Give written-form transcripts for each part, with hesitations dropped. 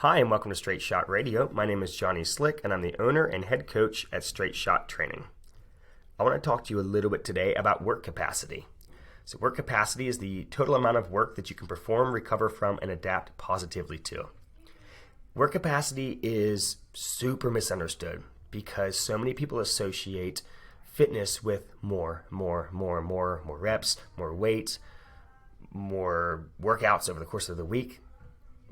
Hi, and welcome to Straight Shot Radio. My name is Johnny Slick, and I'm the owner and head coach at Straight Shot Training. I want to talk to you a little bit today about work capacity. So work capacity is the total amount of work that you can perform, recover from, and adapt positively to. Work capacity is super misunderstood because so many people associate fitness with more reps, more weight, more workouts over the course of the week.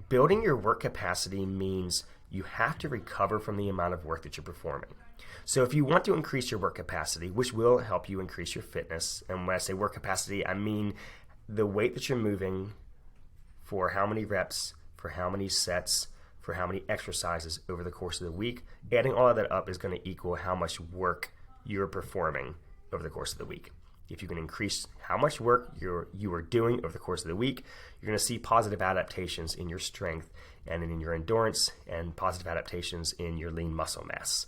Building your work capacity means you have to recover from the amount of work that you're performing. So if you want to increase your work capacity, which will help you increase your fitness, and when I say work capacity, I mean the weight that you're moving for how many reps, for how many sets, for how many exercises over the course of the week, adding all of that up is going to equal how much work you're performing over the course of the week. If you can increase how much work you are doing over the course of the week, you're going to see positive adaptations in your strength and in your endurance, and positive adaptations in your lean muscle mass.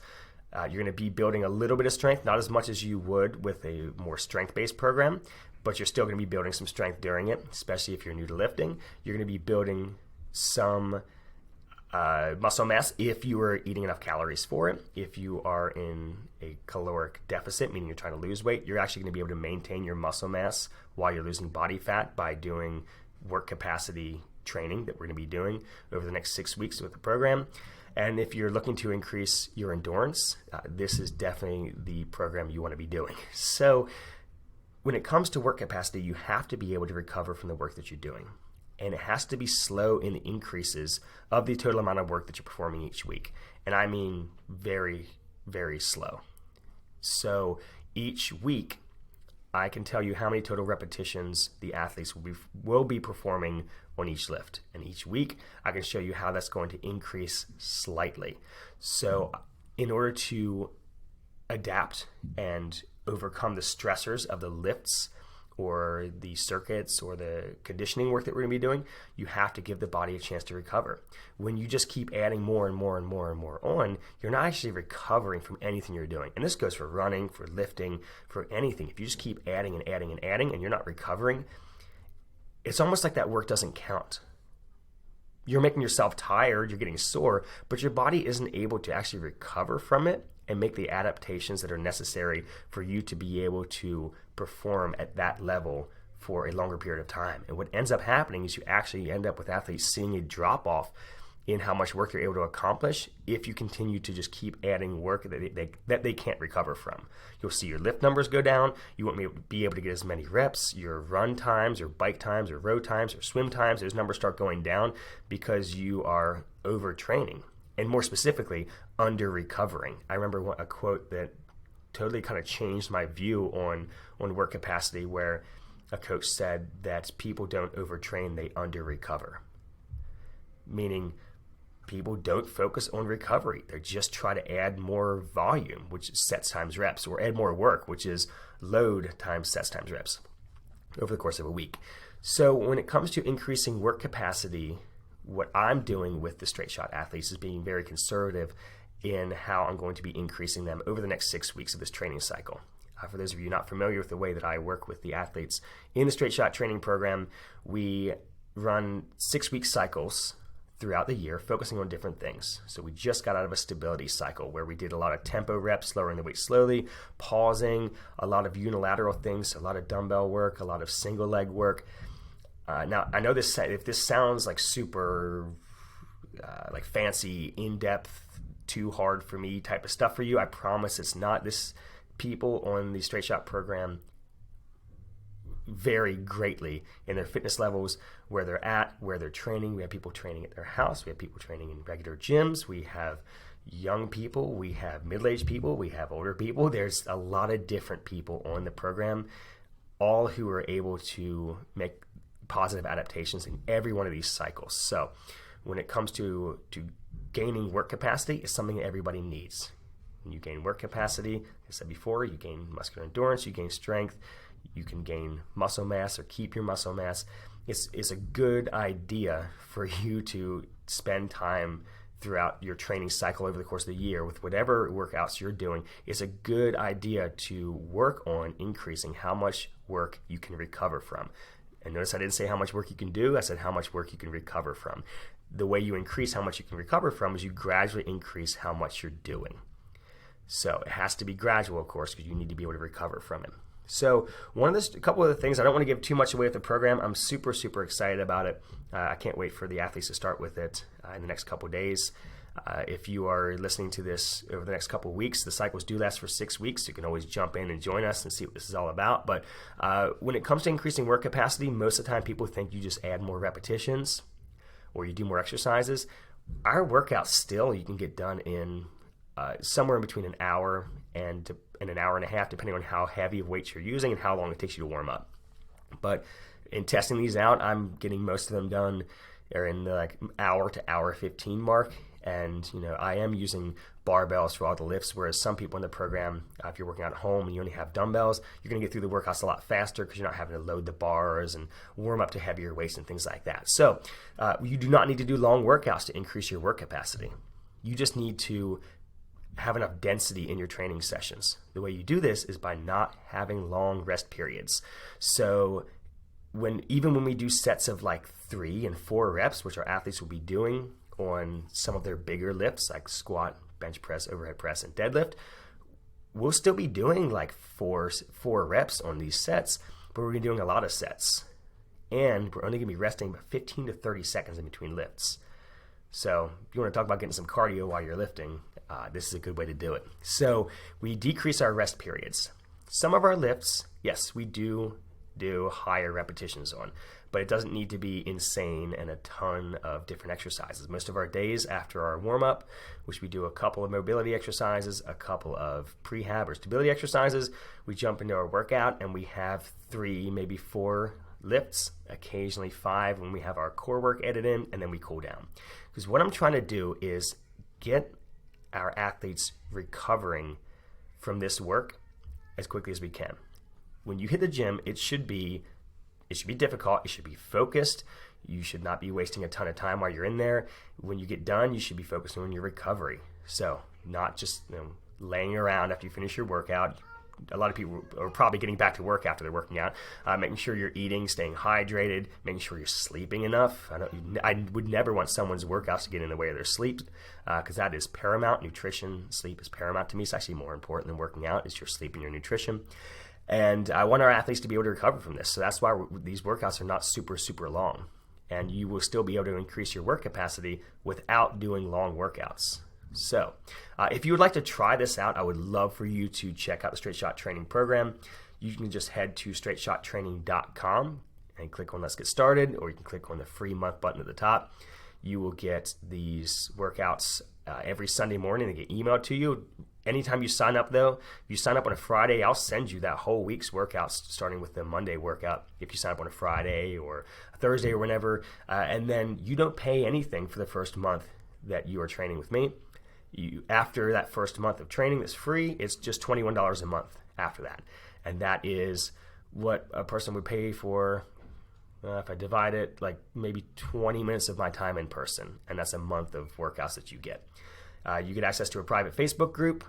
You're going to be building a little bit of strength, not as much as you would with a more strength-based program, but you're still going to be building some strength during it, especially if you're new to lifting. You're going to be building some muscle mass if you are eating enough calories for it. If you are in a caloric deficit, meaning you're trying to lose weight, you're actually going to be able to maintain your muscle mass while you're losing body fat by doing work capacity training that we're going to be doing over the next 6 weeks with the program. And if you're looking to increase your endurance, this is definitely the program you want to be doing. So when it comes to work capacity, you have to be able to recover from the work that you're doing. And it has to be slow in the increases of the total amount of work that you're performing each week. And I mean very, very slow. So each week, I can tell you how many total repetitions the athletes will be performing on each lift. And each week, I can show you how that's going to increase slightly. So in order to adapt and overcome the stressors of the lifts or the circuits or the conditioning work that we're going to be doing, you have to give the body a chance to recover. When you just keep adding more and more on, you're not actually recovering from anything you're doing. And this goes for running, for lifting, for anything. If you just keep adding and you're not recovering, it's almost like that work doesn't count. You're making yourself tired, you're getting sore, but your body isn't able to actually recover from it and make the adaptations that are necessary for you to be able to perform at that level for a longer period of time. And what ends up happening is you actually end up with athletes seeing a drop off in how much work you're able to accomplish if you continue to just keep adding work that they can't recover from. You'll see your lift numbers go down. You won't be able to get as many reps. Your run times, or bike times, or row times, or swim times, those numbers start going down because you are overtraining. And more specifically, under-recovering. I remember a quote that totally kind of changed my view on work capacity, where a coach said that people don't overtrain, they under-recover. Meaning people don't focus on recovery. They just try to add more volume, which is sets times reps, or add more work, which is load times sets times reps over the course of a week. So when it comes to increasing work capacity, what I'm doing with the Straight Shot athletes is being very conservative in how I'm going to be increasing them over the next 6 weeks of this training cycle. For those of you not familiar with the way that I work with the athletes in the Straight Shot training program, we run 6-week cycles throughout the year, focusing on different things. So we just got out of a stability cycle where we did a lot of tempo reps, lowering the weight slowly, pausing, a lot of unilateral things, a lot of dumbbell work, a lot of single leg work. Now, I know if this sounds like super like fancy, in-depth, too hard for me type of stuff for you, I promise it's not. People on the Straight Shot program vary greatly in their fitness levels, where they're at, where they're training. We have people training at their house. We have people training in regular gyms. We have young people. We have middle-aged people. We have older people. There's a lot of different people on the program, all who are able to make positive adaptations in every one of these cycles. So when it comes to gaining work capacity, it's something that everybody needs. When you gain work capacity, like I said before, you gain muscular endurance, you gain strength, you can gain muscle mass or keep your muscle mass. It's a good idea for you to spend time throughout your training cycle over the course of the year with whatever workouts you're doing. It's a good idea to work on increasing how much work you can recover from. And notice I didn't say how much work you can do, I said how much work you can recover from. the way you increase how much you can recover from is you gradually increase how much you're doing. So it has to be gradual, of course, because you need to be able to recover from it. So a couple of the things, I don't want to give too much away with the program. I'm super, super excited about it. I can't wait for the athletes to start with it in the next couple of days. If you are listening to this over the next couple of weeks, the cycles do last for 6 weeks. You can always jump in and join us and see what this is all about. But when it comes to increasing work capacity, most of the time people think you just add more repetitions or you do more exercises. Our workouts still you can get done in somewhere in between an hour and an hour and a half, depending on how heavy of weights you're using and how long it takes you to warm up. But in testing these out, I'm getting most of them done in the hour to hour 15 mark. And I am using barbells for all the lifts, whereas some people in the program, if you're working out at home and you only have dumbbells, you're going to get through the workouts a lot faster because you're not having to load the bars and warm up to heavier weights and things like that. So you do not need to do long workouts to increase your work capacity. You just need to have enough density in your training sessions. The way you do this is by not having long rest periods. So even when we do sets of 3 and 4 reps, which our athletes will be doing on some of their bigger lifts like squat, bench press, overhead press, and deadlift, we'll still be doing 4 reps on these sets, but we're going to be doing a lot of sets. And we're only going to be resting about 15 to 30 seconds in between lifts. So if you want to talk about getting some cardio while you're lifting, this is a good way to do it. So we decrease our rest periods. Some of our lifts, yes, we do higher repetitions on, but it doesn't need to be insane and a ton of different exercises. Most of our days after our warm-up, which we do a couple of mobility exercises, a couple of prehab or stability exercises, we jump into our workout and we have 3, maybe 4 lifts, occasionally 5 when we have our core work added in, and then we cool down. Because what I'm trying to do is get our athletes recovering from this work as quickly as we can. When you hit the gym, it should be difficult. It should be focused. You should not be wasting a ton of time while you're in there. When you get done, you should be focusing on your recovery. So not just laying around after you finish your workout. A lot of people are probably getting back to work after they're working out, making sure you're eating, staying hydrated, making sure you're sleeping enough. I would never want someone's workouts to get in the way of their sleep, because that is paramount. Nutrition, sleep is paramount to me. It's actually more important than working out is your sleep and your nutrition. And I want our athletes to be able to recover from this. So that's why these workouts are not super, super long. And you will still be able to increase your work capacity without doing long workouts. So if you would like to try this out, I would love for you to check out the Straight Shot Training program. You can just head to straightshottraining.com and click on Let's Get Started, or you can click on the free month button at the top. You will get these workouts every Sunday morning. They get emailed to you. Anytime you sign up, though, if you sign up on a Friday, I'll send you that whole week's workouts, starting with the Monday workout, if you sign up on a Friday or a Thursday or whenever. And then you don't pay anything for the first month that you are training with me. After that first month of training that's free, it's just $21 a month after that. And that is what a person would pay for, if I divide it, maybe 20 minutes of my time in person. And that's a month of workouts that you get. You get access to a private Facebook group.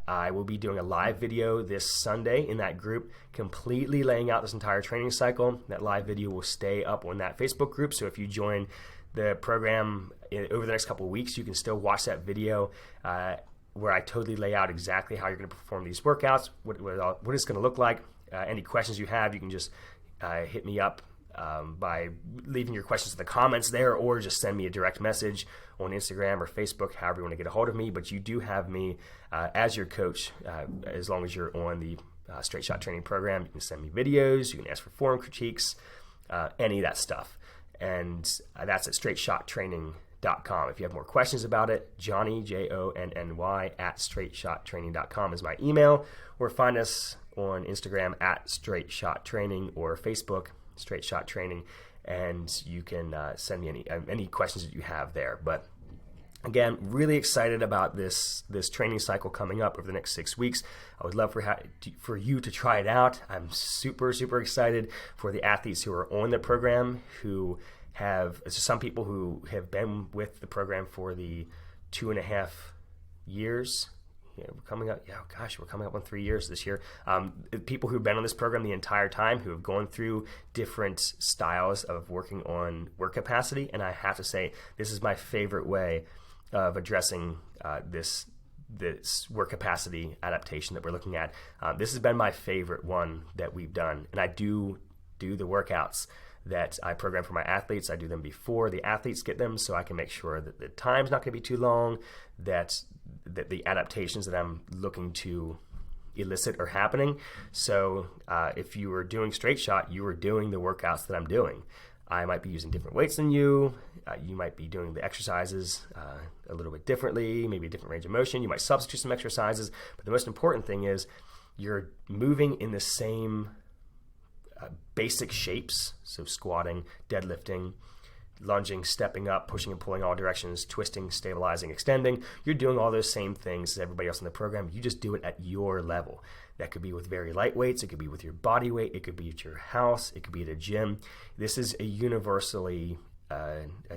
I will be doing a live video this Sunday in that group, completely laying out this entire training cycle. That live video will stay up on that Facebook group. So if you join the program over the next couple of weeks, you can still watch that video where I totally lay out exactly how you're going to perform these workouts, what it's going to look like. Any questions you have, you can just hit me up by leaving your questions in the comments there, or just send me a direct message on Instagram or Facebook, however you want to get a hold of me. But you do have me as your coach as long as you're on the Straight Shot Training program. You can send me videos, you can ask for form critiques, any of that stuff. And that's at straightshottraining.com. If you have more questions about it, Johnny, JONNY, at straightshottraining.com is my email, or find us on Instagram at Straight Shot Training, or Facebook, Straight Shot Training, and you can send me any questions that you have there. But again, really excited about this training cycle coming up over the next 6 weeks. I would love for you to try it out. I'm super, super excited for the athletes who are on the program, who have some people who have been with the program for the 2.5 years. we're coming up. Yeah, gosh, we're coming up on 3 years this year. People who've been on this program the entire time, who have gone through different styles of working on work capacity, and I have to say, this is my favorite way of addressing this work capacity adaptation that we're looking at. This has been my favorite one that we've done, and I do the workouts that I program for my athletes. I do them before the athletes get them, so I can make sure that the time's not going to be too long, that the adaptations that I'm looking to elicit are happening. So if you were doing straight shot, you were doing the workouts that I'm doing. I might be using different weights than you. You might be doing the exercises a little bit differently, maybe a different range of motion. You might substitute some exercises, but the most important thing is you're moving in the same basic shapes, so squatting, deadlifting, lunging, stepping up, pushing and pulling all directions, twisting, stabilizing, extending. You're doing all those same things as everybody else in the program. You just do it at your level. That could be with very light weights. It could be with your body weight. It could be at your house. It could be at a gym. This is a universally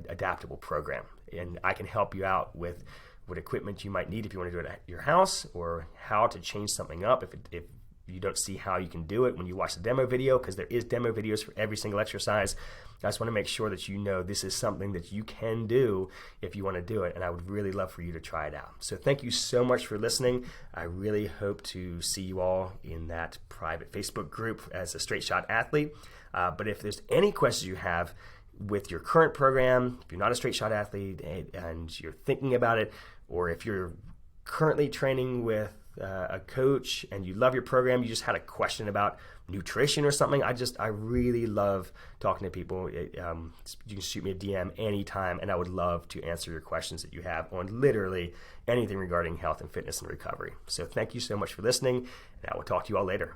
adaptable program, and I can help you out with what equipment you might need if you want to do it at your house, or how to change something up if you don't see how you can do it when you watch the demo video, because there is demo videos for every single exercise. I just want to make sure that you know this is something that you can do if you want to do it, and I would really love for you to try it out. So thank you so much for listening. I really hope to see you all in that private Facebook group as a Straight Shot athlete. But if there's any questions you have with your current program, if you're not a Straight Shot athlete and you're thinking about it, or if you're currently training with a coach and you love your program, you just had a question about nutrition or something, I really love talking to people. You can shoot me a DM anytime, and I would love to answer your questions that you have on literally anything regarding health and fitness and recovery. So thank you so much for listening, and I will talk to you all later.